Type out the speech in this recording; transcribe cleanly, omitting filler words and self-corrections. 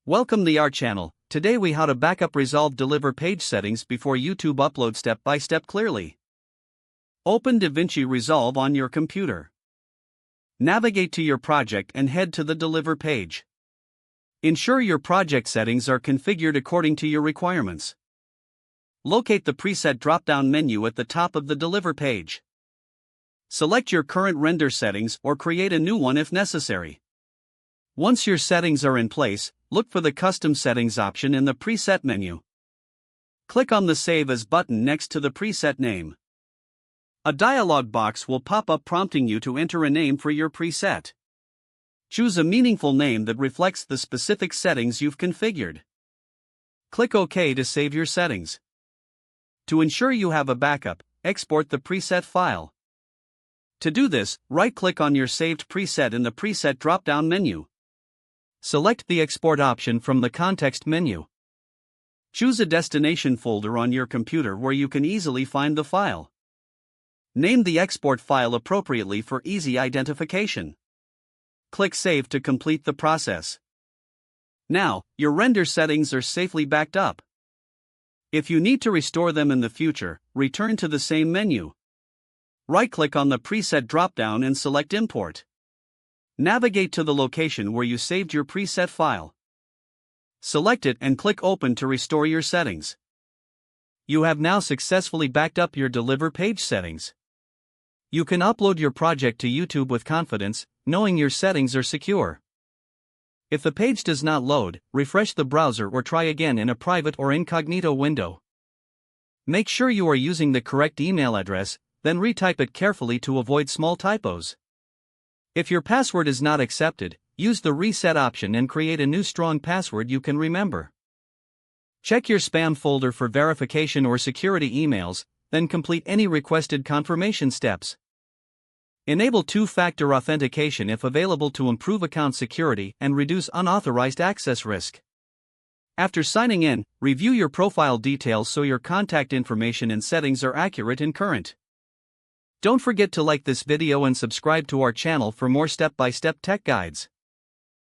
Welcome to our channel. Today we how to backup resolve deliver page settings before YouTube upload step by step clearly. Open DaVinci Resolve on your computer. Navigate to your project and head to the deliver page. Ensure your project settings are configured according to your requirements. Locate the preset drop-down menu at the top of the deliver page. Select your current render settings or create a new one if necessary. Once your settings are in place, look for the Custom Settings option in the Preset menu. Click on the Save As button next to the preset name. A dialog box will pop up prompting you to enter a name for your preset. Choose a meaningful name that reflects the specific settings you've configured. Click OK to save your settings. To ensure you have a backup, export the preset file. To do this, right-click on your saved preset in the Preset drop-down menu. Select the Export option from the context menu. Choose a destination folder on your computer where you can easily find the file. Name the export file appropriately for easy identification. Click Save to complete the process. Now, your render settings are safely backed up. If you need to restore them in the future, return to the same menu. Right-click on the preset drop-down and select Import. Navigate to the location where you saved your preset file. Select it and click Open to restore your settings. You have now successfully backed up your deliver page settings. You can upload your project to YouTube with confidence, knowing your settings are secure. If the page does not load, refresh the browser or try again in a private or incognito window. Make sure you are using the correct email address, then retype it carefully to avoid small typos. If your password is not accepted, use the reset option and create a new strong password you can remember. Check your spam folder for verification or security emails, then complete any requested confirmation steps. Enable two-factor authentication if available to improve account security and reduce unauthorized access risk. After signing in, review your profile details so your contact information and settings are accurate and current. Don't forget to like this video and subscribe to our channel for more step-by-step tech guides.